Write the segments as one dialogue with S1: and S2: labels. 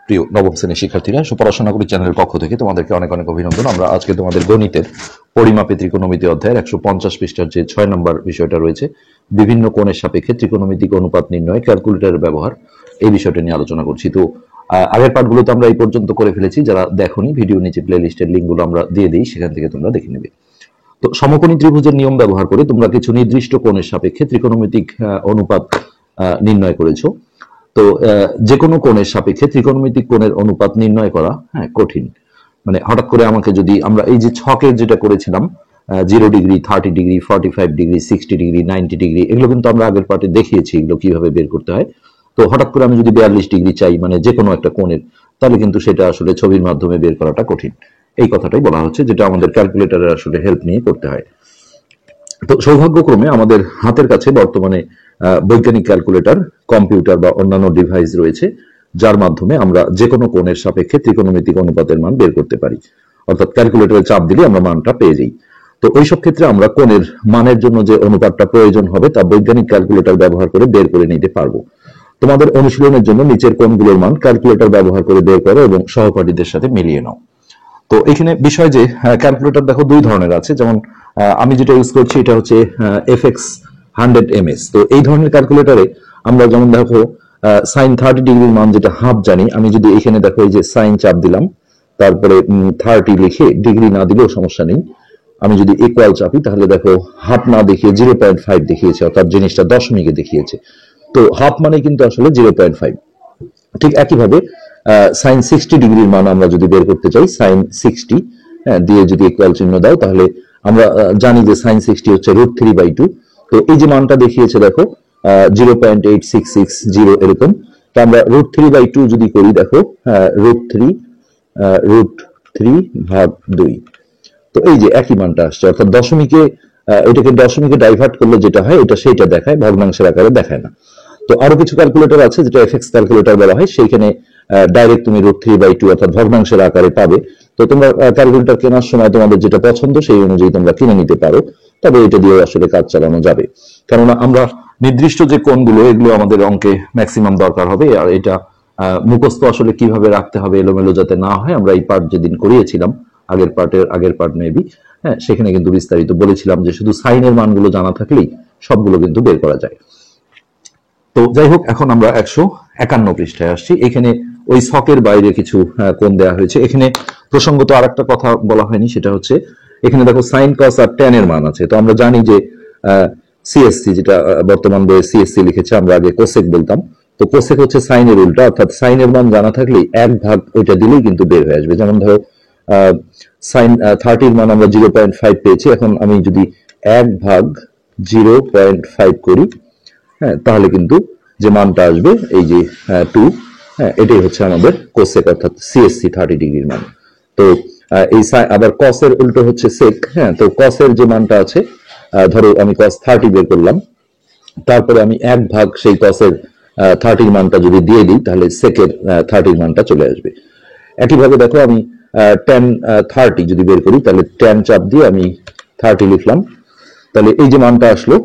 S1: প্রিয় নবম শ্রেণীর শিক্ষার্থীরা, পড়াশোনা করি চ্যানেলের পক্ষ থেকে তোমাদেরকে অনেক অনেক অভিনন্দন। আমরা আজকে তোমাদের গণিতের পরিমাপে ত্রিকোণমিতি অধ্যায়ের 150 পৃষ্ঠার যে 6 নম্বর বিষয়টা রয়েছে, বিভিন্ন কোণের সাপেক্ষে ত্রিকোণমিতিক অনুপাত নির্ণয় ক্যালকুলেটরের ব্যবহার, এই বিষয়টা নিয়ে আলোচনা করছি। তো আগের পার্টগুলোতে আমরা এই পর্যন্ত করে ফেলেছি। যারা দেখোনি, ভিডিও নিচে প্লে লিস্টের লিঙ্কগুলো আমরা দিয়ে দিই, সেখান থেকে তোমরা দেখে নেবে। তো সমকোণী ত্রিভুজের নিয়ম ব্যবহার করে তোমরা কিছু নির্দিষ্ট কোণের সাপেক্ষে ত্রিকোণমিতিক অনুপাত নির্ণয় করেছো। তো যে কোনো কোণের সাপেক্ষে ত্রিকোণমিতিক কোণের অনুপাত নির্ণয় করা কঠিন। মানে হঠাৎ করে আমাকে যদি আমরা এই যে ছকের যেটা করেছিলাম 0 degree, 30 degree, 45 degree, 60 degree, 90 degree, এগুলো কিন্তু আমরা আগের পার্টে দেখিয়েছি এগুলো কিভাবে বের করতে হয়। তো হঠাৎ করে আমি যদি 42 ডিগ্রি চাই, মানে যে কোনো একটা কোণের, তাহলে কিন্তু সেটা আসলে ছবির মাধ্যমে বের করাটা কঠিন। এই কথাটাই বলা হচ্ছে, যেটা আমাদের ক্যালকুলেটরের আসলে হেল্প নিয়ে করতে হয়। তো সৌভাগ্যক্রমে আমাদের হাতের কাছে বর্তমানে বৈজ্ঞানিক ক্যালকুলেটর, কম্পিউটার বা অন্যান্য ডিভাইস রয়েছে, যার মাধ্যমে আমরা যে কোনো কোণের সাপেক্ষে ত্রিকোণমিতিক অনুপাতের মান বের করতে পারি। অর্থাৎ ক্যালকুলেটরে চাপ দিলে আমরা মানটা পেয়ে যাই। তো ওইসব ক্ষেত্রে আমরা কোণের মানের জন্য যে অনুপাতটা প্রয়োজন হবে তা বৈজ্ঞানিক ক্যালকুলেটর ব্যবহার করে বের করে নিতে পারবো। তোমাদের অনুশীলনের জন্য নিচের কোণগুলোর মান ক্যালকুলেটর ব্যবহার করে বের করো এবং সহপাঠীদের সাথে মিলিয়ে নাও। তো এখানে বিষয় যে ক্যালকুলেটর দেখো দুই ধরনের আছে। যেমন আমি যেটা ইউজ করছি এটা হচ্ছে FX 100 MS। তো এই ধরনের ক্যালকুলেটরে আমরা যেমন দেখো সাইন 30 ডিগ্রির মান যেটা হাফ জানি, আমি যদি এখানে দেখো এই যে সাইন চাপ দিলাম, তারপরে 30 লিখে, ডিগ্রি না দিলেও সমস্যা নেই, আমি যদি ইকুয়াল চাপি, তাহলে দেখো হাফ না দেখিয়ে 0.5 দেখিয়েছে, অর্থাৎ জিনিসটা দশমিকে দেখিয়েছে। তো হাফ মানে কিন্তু আসলে 0.5। ঠিক একইভাবে সাইন 60 ডিগ্রির মান আমরা যদি বের করতে চাই, সাইন 60 দিয়ে যদি ইকুয়াল চিহ্ন দাও, তাহলে আমরা জানি যে সাইন 60 হচ্ছে √3/2। তো এই যে মানটা দেখিয়েছে দেখো 0.8660 এরকম। তো আমরা √3/2 যদি করি, দেখো √3/2। তো এই যে একই মানটা আসছে, অর্থাৎ দশমিকে, এটাকে দশমিকে ডাইভার্ট করলে যেটা হয় এটা সেইটা দেখায়, ভগ্নাংশের আকারে দেখায় না। তো আরো কিছু ক্যালকুলেটর আছে যেটা এফএক্স ক্যালকুলেটর বলা হয়, সেইখানে ডাইরেক্ট তুমি √3/2 অর্থাৎ ভগ্নাংশের আকারে পাবে। তো তোমরা ক্যালকুলেটর কেনার সময় তোমাদের যেটা পছন্দ সেই অনুযায়ী তোমরা কিনে নিতে পারো, তবে এটা দিয়ে আসলে কাজ চালানো যাবে। কেননা আমরা নির্দিষ্ট যে কোণগুলো, এগুলো আমাদের অঙ্কে ম্যাক্সিমাম দরকার হবে, আর এটা মুখস্থ আসলে কিভাবে রাখতে হবে এলোমেলো যাতে না হয়, আমরা এই পার্ট যেদিন করিয়েছিলাম, আগের পার্ট মেবি, সেখানে কিন্তু বিস্তারিত বলেছিলাম যে শুধু সাইনের মানগুলো জানা থাকলেই সবগুলো কিন্তু বের করা যায়। তো যাই হোক, এখন আমরা 151 পৃষ্ঠায় আসছি। এখানে ওই ছকের বাইরে কিছু কোণ দেওয়া হয়েছে। এখানে প্রসঙ্গত আর একটা কথা বলা হয়নি, সেটা হচ্ছে এখানে দেখো সাইন, কস আর ট্যান এর মান আছে। তো আমরা জানি যে সিএসসি, যেটা বর্তমান বইয়ে সিএসসি লিখেছে, আমরা আগে কোসেক বলতাম। তো কোসেক হচ্ছে সাইনের উল্টা, অর্থাৎ সাইনের মান জানা থাকলেই 1 ভাগ ওইটা দিলেই কিন্তু বের হয়ে আসবে। যেমন ধরো সাইন 30 মান আমরা 0.5 পেয়েছি, এখন আমি যদি 1/0.5 করি, তাহলে কিন্তু যে মানটা আসবে এই যে 2, এটাই হচ্ছে আমাদের কোসেক, অর্থাৎ সিএসসি 30 ডিগ্রির মান। তো এই আবার কসের উল্টো হচ্ছে সেক। তো কসের যে মানটা আছে, ধরো আমি কস 30 বের করলাম, তারপরে আমি 1 ভাগ সেই কসের 30 মানটা যদি দিয়ে দিই, তাহলে সেকের 30 মানটা চলে আসবে। একইভাবে দেখো আমি ট্যান 30 যদি বের করি, তাহলে ট্যান চাপ দিয়ে আমি 30 লিখলাম, তাহলে এই যে মানটা আসলো,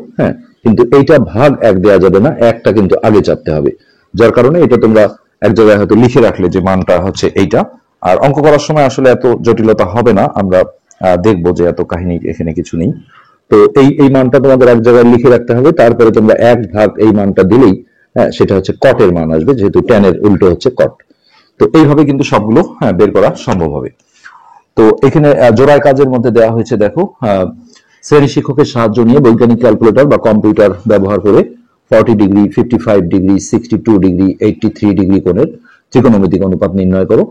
S1: কিন্তু এইটা ভাগ 1 দেওয়া যাবে না, একটা কিন্তু আগে চাপতে হবে। যার কারণে এটা তোমরা এক জায়গায় হয়তো লিখে রাখলে যে মানটা হচ্ছে এইটা। আর অঙ্ক করার সময় আসলে এত জটিলতা হবে না, আমরা দেখবো যে এত কাহিনী এখানে কিছু নেই। তো এই মানটা তোমাদের এক জায়গায় লিখে রাখতে হবে, তারপরে তোমরা 1 ভাগ এই মানটা দিলেই সেটা হচ্ছে কটের মান আসবে, যেহেতু ট্যানের উল্টো হচ্ছে কট। তো এইভাবে কিন্তু সবগুলো বের করা সম্ভব হবে। তো এখানে জোড়ায় কাজের মধ্যে দেওয়া হয়েছে, দেখো শ্রেণী শিক্ষকের সাহায্য নিয়ে বৈজ্ঞানিক ক্যালকুলেটর বা কম্পিউটার ব্যবহার করে 40 ডিগ্রি, 55 ডিগ্রি, 62 ডিগ্রি, 83 ডিগ্রি কোণের ত্রিকোণমিতিক অনুপাত নির্ণয় করো।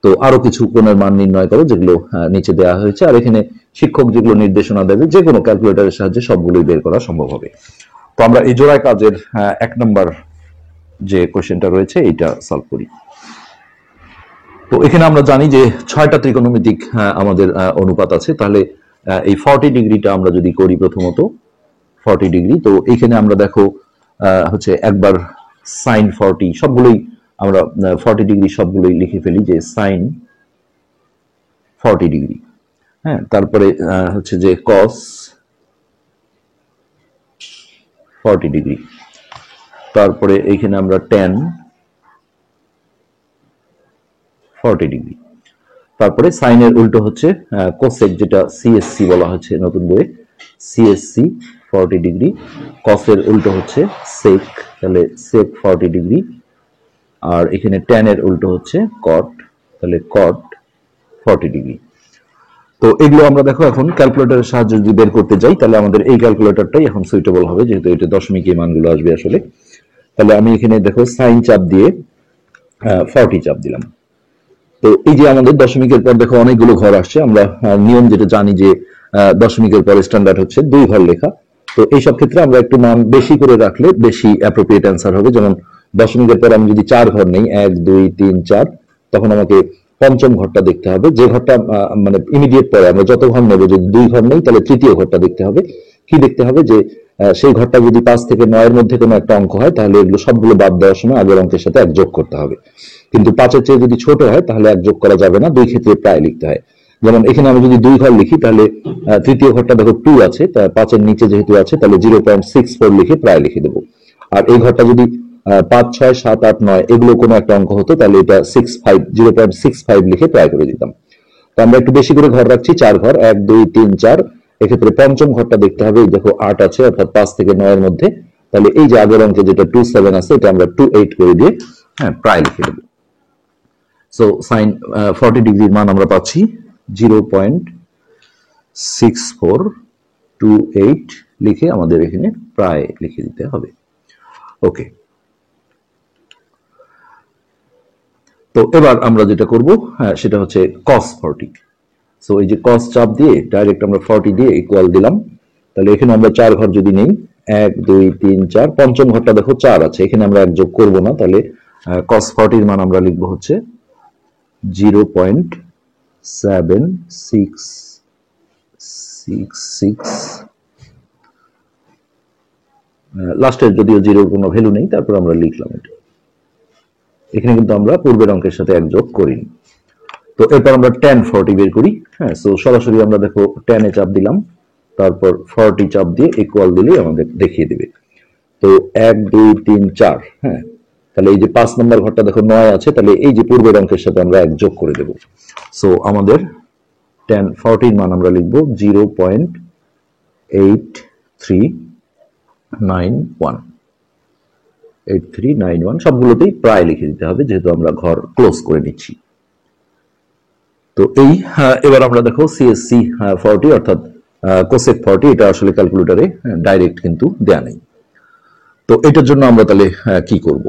S1: তো আরো কিছু কোণের মান নির্ণয় করো, যেগুলো নিচে দেওয়া হয়েছে। আর এখানে শিক্ষক যেগুলো নির্দেশনা দেবে, যে কোনো ক্যালকুলেটরের সাহায্যে সবগুলোই বের করা সম্ভব হবে। তো আমরা এই জোড়ায় কাজের 1 নম্বর যে কোশ্চেনটা রয়েছে এইটা সলভ করি। তো এখানে আমরা জানি যে 6টা ত্রিকোণমিতিক আমাদের অনুপাত আছে। তাহলে এই 40 ডিগ্রিটা আমরা যদি করি, প্রথমত 40 ডিগ্রি, তো এখানে আমরা দেখো হচ্ছে একবার সাইন 40, সবগুলোই আমরা 40 ডিগ্রি সবগুলোই লিখে ফেলি যে সাইন 40 ডিগ্রি। তারপরে হচ্ছে যে কস 40 ডিগ্রি, তারপরে এখানে আমরা ট্যান 40 ডিগ্রি। তারপরে সাইনের উল্টো হচ্ছে কোসেক, যেটা সিএসসি বলা হচ্ছে নতুন বইয়ে, সিএসসি 40 ডিগ্রি। কসের উল্টো হচ্ছে সেক, তাহলে সেক 40 ডিগ্রি। আর এখানে ট্যানের উল্টো হচ্ছে কট, তাহলে কট 40 ডিগ্রি। তো এগুলো আমরা দেখো এখন ক্যালকুলেটরের সাহায্যে যদি বের করতে যাই, তাহলে আমাদের এই ক্যালকুলেটরটাই এখন সুইটেবল হবে, যেহেতু এটা দশমিক এই মানগুলো আসবে আসলে। তাহলে আমি এখানে দেখো সাইন চাপ দিয়ে 40 চাপ দিলাম। তো এই যে আমাদের দশমিকের পর দেখো অনেকগুলো ঘর আসছে। আমরা নিয়ম যেটা জানি যে দশমিকের পর স্ট্যান্ডার্ড হচ্ছে 2 ঘর লেখা। তো এইসব ক্ষেত্রে আমরা একটু মান বেশি করে রাখলে বেশি অ্যাপ্রোপ্রিয়েট অ্যান্সার হবে। যেমন দশমিকের পর আমি যদি 4 ঘর নেই, 1 2 3 4, তখন আমাকে পঞ্চম ঘরটা দেখতে হবে, যে ঘরটা মানে ইমিডিয়েট পরে আমরা যত ঘর নেব, যদি 2 ঘর নেই তাহলে তৃতীয় ঘরটা দেখতে হবে। কি দেখতে হবে যে সেই ঘরটা যদি 5 থেকে 9 এর মধ্যে কোনো একটা অঙ্ক হয়, তাহলে এগুলো সবগুলো বাদ দেওয়ার সময় আগের অঙ্কের সাথে 1 যোগ করতে হবে। কিন্তু 5-এর চেয়ে যদি ছোট হয় তাহলে 1 যোগ করা যাবে না, 2 ক্ষেত্রে প্রায় লিখতে হয়। যেমন এখানে আমি যদি 2 ঘর লিখি, তাহলে তৃতীয় ঘরটা দেখো 2 আছে, 5-এর নিচে যেহেতু আছে, তাহলে 0.64 লিখে প্রায় লিখে দেবো। আর এই ঘরটা যদি 5 6 7 8 9 এগুলো কোনো একটা অঙ্ক হতো, তাহলে এটা 0.65 লিখে প্রায় করে দিতাম। তো আমরা একটু বেশি করে ঘর রাখছি, 4 ঘর, 1 2 3 4। এক্ষেত্রে পঞ্চম ঘরটা দেখতে হবে, এই দেখো 8 আছে, অর্থাৎ 5 থেকে 9 এর মধ্যে। তাহলে এই যে আগের অঙ্কে যেটা 27 আছে, এটা আমরা 28 করে দিয়ে প্রায় লিখে দেবো। সো সাইন 40 ডিগ্রির মান আমরা পাচ্ছি 0.6428 লিখে আমাদের এখানে প্রায় লিখে দিতে হবে। ওকে, তো এবার আমরা যেটা করব সেটা হচ্ছে cos 40। সো এই যে cos চাপ দিয়ে ডাইরেক্ট আমরা 40 দিয়ে ইকুয়াল দিলাম। তাহলে এখানে আমরা 4 ঘর যদি নেই, 1 2 3 4, পঞ্চম ঘরটা দেখো 4 আছে, এখানে আমরা 1 যোগ করব না। তাহলে cos 40 এর মান আমরা লিখবো হচ্ছে 0.7666। লাস্টের যদিও জিরোর কোনো ভ্যালু নেই, তারপর আমরা লিখলাম এটা। এখানে কিন্তু আমরা পূর্বের অঙ্কের সাথে 1 যোগ করিনি। তো এরপর আমরা tan 40 বের করি। সো সরাসরি আমরা দেখো tan এ চাপ দিলাম, তারপর 40 চাপ দিয়ে ইকুয়াল দিলেই আমাদের দেখিয়ে দিবে। তো 1 2 3 4, তাহলে এই যে 5 নম্বর ঘরটা দেখো 9 আছে, তাহলে এই যে পূর্বের অঙ্কের সাথে আমরা 1 যোগ করে দেব। সো আমাদের tan 40 মান আমরা লিখব 0.8391। সবগুলোতেই প্রায় লিখে দিতে হবে, যেহেতু আমরা ঘর ক্লোজ করে নিচ্ছি। তো এই এবার আমরা দেখো সিএসসি 40 অর্থাৎ কোসেক 40, এটা আসলে ক্যালকুলেটরে ডাইরেক্ট কিন্তু দেয়া নেই। তো এটার জন্য আমরা তাহলে কি করব?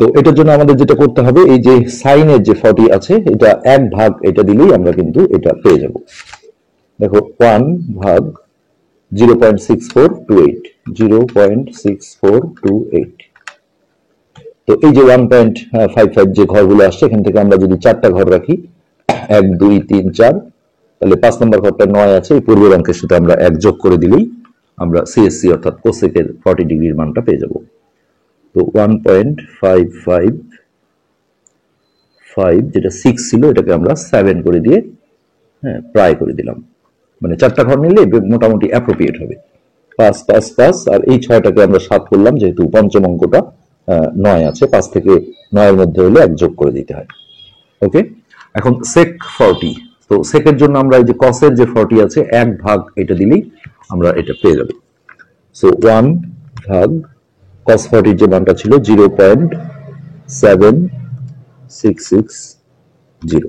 S1: তো এটার জন্য আমাদের যেটা করতে হবে, এই যে সাইনের যে 40 আছে, এটা 1 ভাগ এটা দিলেই আমরা কিন্তু এটা পেয়ে যাব। দেখো 1 ভাগ 0.6428, 0.6428। তো এই যে 1.55 যে ঘরগুলো আসছে, এখান থেকে আমরা যদি 4টা ঘর রাখি, 1 2 3 4, তাহলে 5 নম্বর ঘরটা 9 আছে, এই পূর্বের অঙ্কের সাথে আমরা 1 যোগ করে দিলেই আমরা সিএসসি অর্থাৎ কোসেকের 40 ডিগ্রির মানটা পেয়ে যাব। তো 1.555 যেটা 6 ছিল, এটাকে আমরা 7 করে দিয়ে প্রায় করে দিলাম। মানে 4টা ঘর নিলে মোটামুটি অ্যাপ্রোপ্রিয়েট হবে। 5 5 5, আর এই 6টাকে আমরা 7 করলাম, যেহেতু পঞ্চম অঙ্কটা 9 আছে, 5 থেকে 9 এর মধ্যে হলে 1 যোগ করে দিতে হয়। ওকে, এখন sec 40। তো সেকের জন্য আমরা এই যে cosের যে 40 আছে, 1 ভাগ এটা দিলেই আমরা এটা পেয়ে যাব। সো 1 ভাগ cos 40 যে মানটা ছিল 0.7660।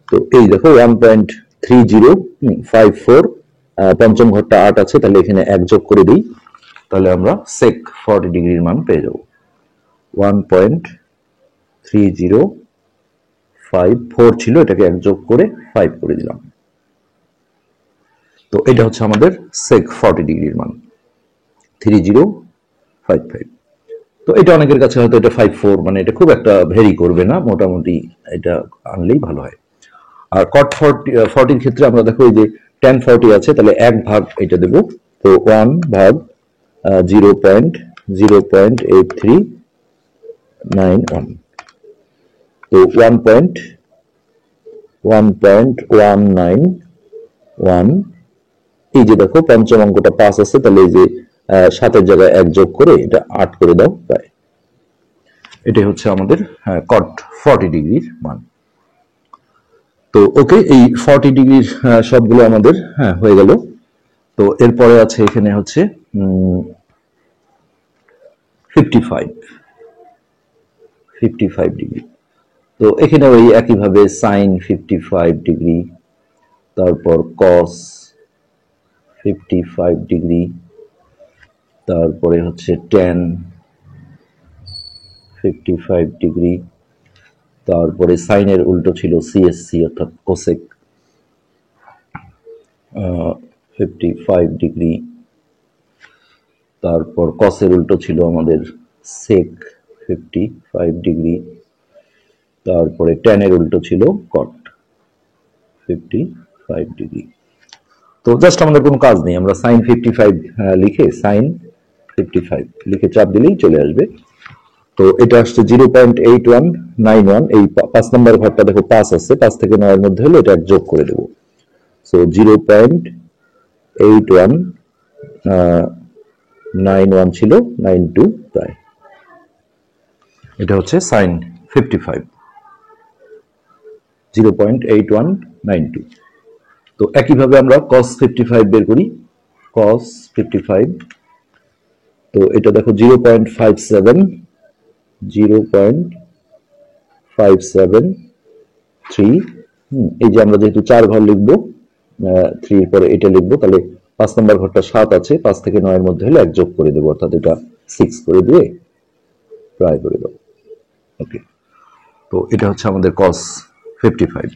S1: তো এই দেখো 1.3054, পঞ্চম ঘরটা 8 আছে, তাহলে এখানে 1 যোগ করে দিই, তাহলে আমরা sec 40 ডিগ্রির মান পেয়ে যাব। 1.3054 ছিল, এটাকে 1 যোগ করে 5 করে দিলাম। তো এটা হচ্ছে আমাদের sec 40 ডিগ্রির মান 3055। তো এটা অনেকের কাছে হয়তো এটা 54, মানে এটা খুব একটা ভেরি করবে না, মোটামুটি এটা আনলেই ভালো হয়। আর cot 40 এর ক্ষেত্রে আমরা দেখো এই যে tan 40 আছে, তাহলে 1 ভাগ এটা দেব। তো 1 ভাগ 0.8391। তো 1.191। এই যে দেখো পঞ্চম অঙ্কটা 5 আছে, তাহলে এই যে 7 এর জায়গায় 1 যোগ করে এটা 8 করে দাও প্রায়। এটাই হচ্ছে আমাদের কট 40 ডিগ্রির মান। তো ওকে, এই 40 ডিগ্রির সবগুলো আমাদের হয়ে গেল। তো এরপরে আছে এখানে হচ্ছে 55 ডিগ্রি। তো এখানে ওই একইভাবে সাইন 55 ডিগ্রি, তারপর কস 55 ডিগ্রি, তারপরে হচ্ছে ট্যান 55 ডিগ্রি, তারপরে সাইনের উল্টো ছিল সিএসসি অর্থাৎ কোসেক 55 ডিগ্রি, তারপর কসের উল্টো ছিল আমাদের সেক 55 ডিগ্রি, তারপরে ট্যানের উল্টো ছিল কট 55 ডিগ্রি। তো জাস্ট আমাদের কোনো কাজ নেই, আমরা সাইন 55 লিখে সাইন 55 লিখে চাপ দিলেই চলে আসবে। তো এটা আসছে 0.8191। এই 5 নম্বর ঘরটা দেখো 5 আছে, 5 থেকে 9 এর মধ্যে হলে এটা যোগ করে দেবো। সো 0.8191 ছিল 92 প্রায়। এটা হচ্ছে সাইন 55, 0.8192। তো একইভাবে আমরা cos 55 বের করি, cos 55। তো এটা দেখো 0.573। এই যে আমরা যেহেতু 4 ঘর লিখবো, 3 এর পরে এটা লিখবো, তাহলে 5 নম্বর ঘরটা 7 আছে, 5 থেকে 9 এর মধ্যে হলে 1 যোগ করে দেবো, অর্থাৎ এটা 6 করে দিয়ে প্রায় করে দেবো। ওকে, তো এটা হচ্ছে আমাদের cos 55,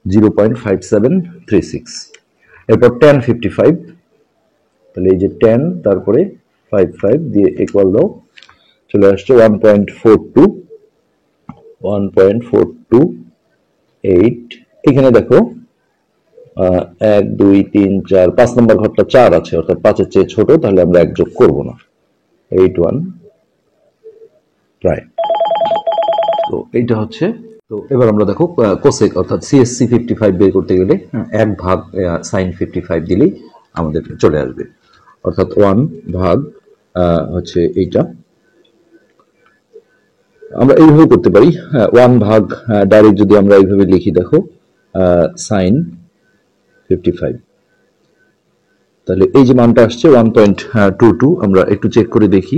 S1: 0.5736। এরপর tan 55, তাহলে এই যে tan তারপরে 55 দিয়ে ইকুয়াল দাও, চলে আসছে 1.42। এখানে দেখো 1 2 3 4, 5 নম্বর ঘরটা 4 আছে, অর্থাৎ 5 এর চেয়ে ছোট, তাহলে আমরা 1 যোগ করবো না, 81 প্রায়। তো এইটা হচ্ছে। তো এবার আমরা দেখো কোসেক অর্থাৎ সিএসসি 55 বের করতে গেলে 1 ভাগ সাইন 55 দিলেই আমাদের চলে আসবে, অর্থাৎ 1 ভাগ হচ্ছে এইটা। আমরা এইভাবে করতে পারি, 1 ভাগ ডাইরেক্ট যদি আমরা এইভাবে লিখি, দেখো সাইন 55, তাহলে এই যে মানটা আসছে 1.22। আমরা একটু চেক করে দেখি,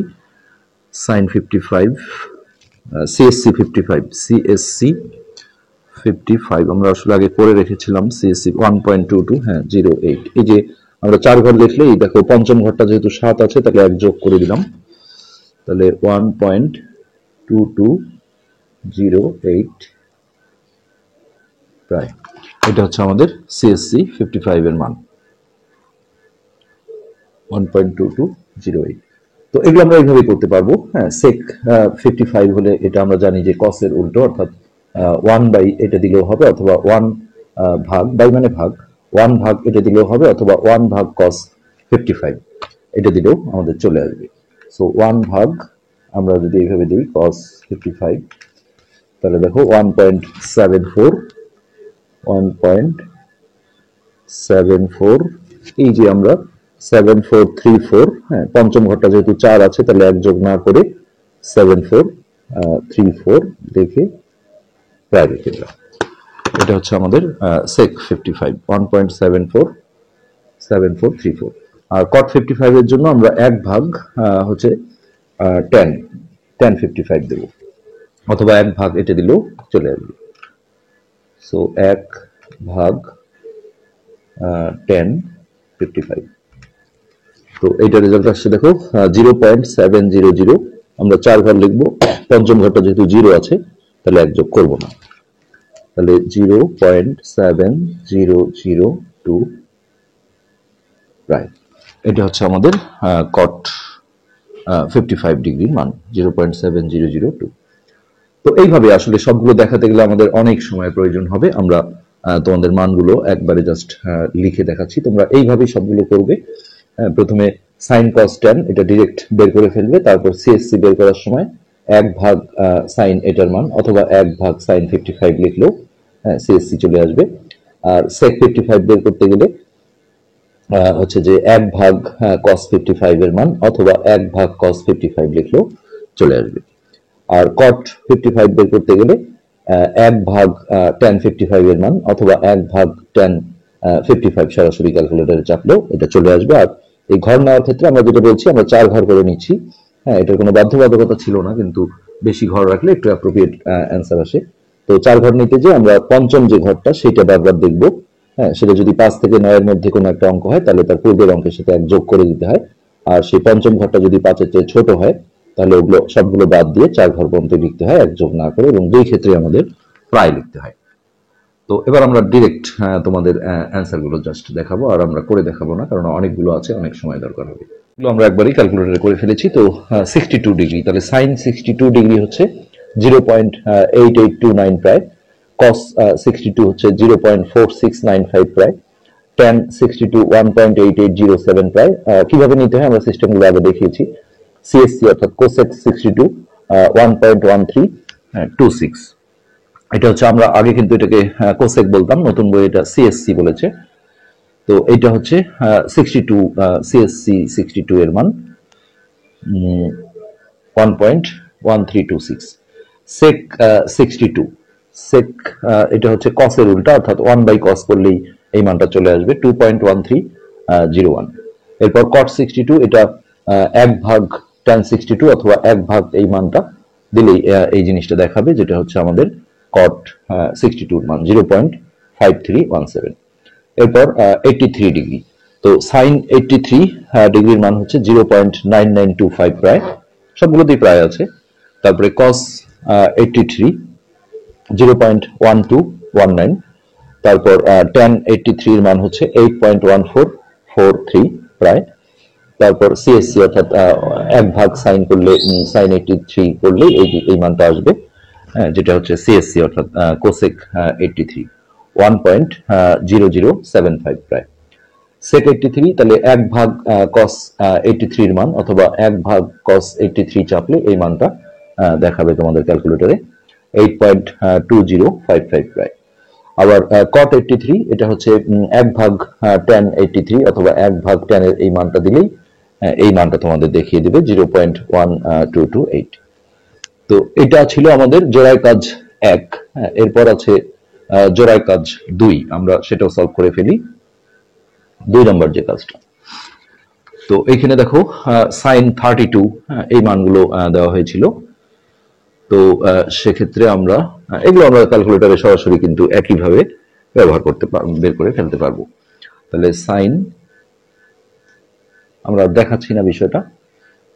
S1: সাইন 55 সিএসসি 55 আমরা আসলে আগে করে রেখেছিলাম সিএসসি 1.22, 08। এই যে আমরা 4 ঘর লিখলে এই দেখো পঞ্চম ঘরটা যেহেতু 7 আছে, তাহলে 1 যোগ করে দিলাম, তাহলে 1.2208 প্রায়। এটা হচ্ছে আমাদের সিএসসি 55 এর মান, 1.2208। তো এগুলো আমরা এইভাবে করতে পারবো। সেক 55 হলে এটা আমরা জানি যে কসের উল্টো, অর্থাৎ 1 বাই এটা দিলেও হবে, অথবা 1 ভাগ, বাই মানে ভাগ, 1 ভাগ এটা দিলেও হবে, অথবা 1 ভাগ cos 55 এটা দিলেও আমাদের চলে আসবে। সো 1 ভাগ আমরা যদি এইভাবে দিই cos 55, তাহলে দেখো 1.74, এই যে আমরা 7434, পঞ্চম ঘরটা যেহেতু 4 আছে, তাহলে 1 যোগ না করে 7434 দেখে প্রায় রেখে দিলাম। এটা হচ্ছে আমাদের সেক 55, 1.747434। আর কট 55 এর জন্য আমরা 1 ভাগ হচ্ছে tan 55 দেব, অথবা 1 ভাগ এটা দিলেও চলে আসবে। সো 1 ভাগ tan 55। তো এইটা রেজাল্ট আসছে দেখো 0.700। আমরা 4 ঘর লিখবো, পঞ্চম ঘরটা যেহেতু 0 আছে, তাহলে 1 যোগ করবো না, তাহলে 0.7002 প্রায়। এটা হচ্ছে আমাদের কট 55 ডিগ্রির মান, 0.7002। তো এইভাবে আসলে সবগুলো দেখাতে গেলে আমাদের অনেক সময় প্রয়োজন হবে। আমরা তোমাদের মানগুলো একবারে জাস্ট লিখে দেখাচ্ছি, তোমরা এইভাবেই সবগুলো করবে। প্রথমে সাইন কস ট্যান এটা ডিরেক্ট বের করে ফেলবে, তারপর সিএসসি বের করার সময় 1 ভাগ সাইন এটার মান, অথবা 1 ভাগ সাইন 55 লিখলেও সিএসসি চলে আসবে। আর সেক 55 বের করতে গেলে হচ্ছে যে 1 ভাগ cos 55 এর মান অথবা 1 ভাগ cos 55 লিখলেও চলে আসবে। আর cot 55 বের করতে গেলে 1 ভাগ tan 55 এর মান অথবা 1 ভাগ tan 55 সরাসরি ক্যালকুলেটরে চাপলেও এটা চলে আসবে। আর এই ঘর নেওয়ার ক্ষেত্রে আমরা যেটা বলছি, আমরা 4 ঘর করে নিচ্ছি। হ্যাঁ, এটার কোনো বাধ্যবাধকতা ছিল না, কিন্তু বেশি ঘর রাখলে একটু অ্যাপ্রোপ্রিয়েট অ্যান্সার আসে। তো 4 ঘর নিতে যে আমরা পঞ্চম যে ঘরটা সেটা বারবার দেখব। হ্যাঁ, সেটা যদি 5 থেকে 9 এর মধ্যে কোনো একটা অঙ্ক হয় তাহলে তার পূর্বের অঙ্কের সাথে 1 যোগ করে দিতে হয়। আর সেই পঞ্চম ঘরটা যদি 5 এর চেয়ে ছোট হয় তাহলে ওগুলো সবগুলো বাদ দিয়ে 4 ঘর পর্যন্ত লিখতে হয় 1 যোগ না করে, এবং দুই ক্ষেত্রে আমাদের প্রায় লিখতে হয়। তো এবার আমরা ডিরেক্ট তোমাদের অ্যান্সার গুলো জাস্ট দেখাবো, আর আমরা করে দেখাবো না, কারণ অনেকগুলো আছে, অনেক সময় দরকার হবে। এগুলো আমরা একবারই ক্যালকুলেটরে করে ফেলেছি। তো 62 ডিগ্রি, তাহলে সাইন 62 ডিগ্রি হচ্ছে 0.8829 প্রায়, কস 62 হচ্ছে 0.4695 প্রায়, tan 62 1.8807 প্রায়। কিভাবে নিতে হয় আমরা সিস্টেমগুলো আগে দেখিয়েছি। সিএসসি অর্থাৎ কোসেক 62 1.1326। এটা হচ্ছে, আমরা আগে কিন্তু এটাকে কোসেক বলতাম, নতুন বই এটা সিএসসি বলেছে। তো এটা হচ্ছে 62, সিএসসি 62 এর মান 1.1326। সেক 62, সেক এটা হচ্ছে কসের উল্টা, অর্থাৎ 1/cos করলেই এই মানটা চলে আসবে 2.1301। এরপর cot 62, এটা 1 ভাগ tan 62 অথবা 1 ভাগ এই মানটা দিলেই এই জিনিসটা দেখাবে, যেটা হচ্ছে আমাদের cot 62 এর মান 0.5317। এরপর 83 ডিগ্রি, তো সাইন 83 ডিগ্রির মান হচ্ছে 0.9925 প্রায়, সবগুলোতেই প্রায় আছে। তারপরে cos 83 0.1219। তারপর tan 83 এর মান হচ্ছে 8.1443 প্রায়। তারপর সিএসসি অর্থাৎ 1 ভাগ সাইন করলে সাইন 83 করলে এই মানটা আসবে, যেটা হচ্ছে সিএসসি অর্থাৎ কোসেক 83 1.0075 প্রায়। সেক 83, তাহলে 1 ভাগ cos 83 এর মান অথবা 1 ভাগ cos 83 চাপলে এই মানটা দেখাবে তোমাদের ক্যালকুলেটরে 8.2055 প্রায়। আবার cot 83, এটা হচ্ছে 1 ভাগ tan 83 অথবা 1 ভাগ tan এর এই মানটা দিলেই এই মানটা তোমাদের দেখিয়ে দিবে 0.1228। তো এটা ছিল আমাদের জোড়ায় কাজ 1। এরপর আছে জোড়ায় কাজ 2, আমরা সেটাও সলভ করে ফেলি। 2 নম্বর যে কাজটা, তো এইখানে দেখো সাইন 32 এই মানগুলো দেওয়া হয়েছিল। তো সেক্ষেত্রে আমরা এগুলো আমরা ক্যালকুলেটরে সরাসরি কিন্তু একইভাবে ব্যবহার করতে পারবো, বের করে ফেলতে পারবো। তাহলে সাইন, আমরা দেখাচ্ছি না বিষয়টা,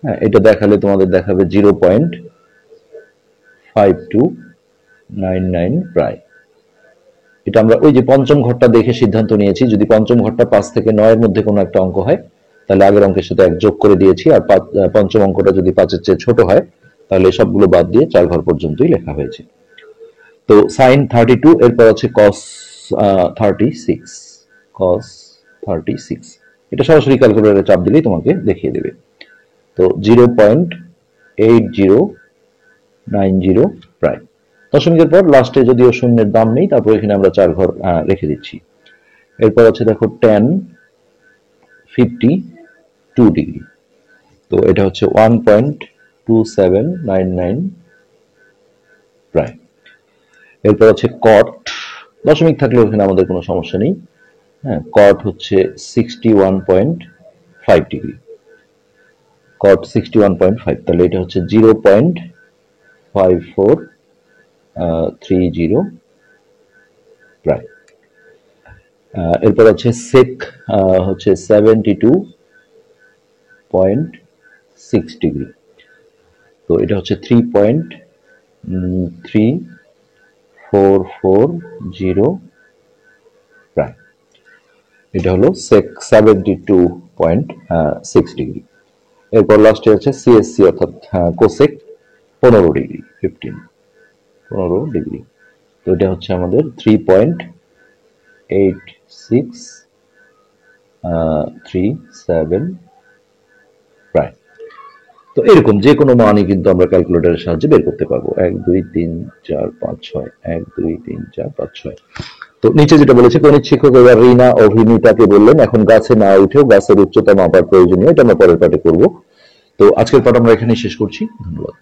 S1: হ্যাঁ, এটা দেখালে তোমাদের দেখাবে 0.5299 প্রায়। এটা আমরা ওই যে পঞ্চম ঘরটা দেখে সিদ্ধান্ত নিয়েছি, যদি পঞ্চম ঘরটা 5 থেকে 9 এর মধ্যে কোনো একটা অঙ্ক হয় তাহলে আগের অঙ্কের সাথে 1 যোগ করে দিয়েছি, আর পঞ্চম অঙ্কটা যদি 5 এর চেয়ে ছোট হয় তাহলে সবগুলো বাদ দিয়ে 4 ঘর পর্যন্তই লেখা হয়েছে। তো সাইন 32, এরপর আছে cos 36, cos 36, এটা সরাসরি ক্যালকুলেটরে চাপ দিলেই তোমাকে দেখিয়ে দেবে। তো 0.8090 প্রায়। দশমিকের পর লাস্টে যদিও শূন্যের দাম নেই, তারপর এখানে আমরা 4 ঘর রেখে দিচ্ছি। এরপর আছে দেখো tan 52 ডিগ্রি, তো এটা হচ্ছে 1.2799 প্রায়। এরপর আছে cot, দশমিক থাকলে ওখানে আমাদের কোনো সমস্যা নেই। হ্যাঁ, cot হচ্ছে 61.5 ডিগ্রি, cot 61.5, তাহলে এটা হচ্ছে 0.5430 প্রায়। এরপর আছে sec হচ্ছে 72.6 ডিগ্রি, তো এটা হচ্ছে 3.3440 প্রায়। এটা হলো sec 72.6 ডিগ্রি। এরপর লাস্টে আছে সিএসসি অর্থাৎ কোসেক 15 ডিগ্রি, 15 ডিগ্রি, তো এটা হচ্ছে আমাদের 3.8637 প্রায়। তো এরকম যে কোনো মানই কিন্তু আমরা ক্যালকুলেটরের সাহায্যে বের করতে পারবো। 1 2 3 4 5 6, 1 2 3 4 5 6। তো নিচে যেটা বলেছে, গণিত শিক্ষক এবার রিনা ও ভিনিতাকে বললেন এখন গাছে না উঠেও গাছের উচ্চতা মাপার প্রয়োজনীয়, এটা আমরা পরের পাঠে করবো। তো আজকের পাঠ আমরা এখানেই শেষ করছি। ধন্যবাদ।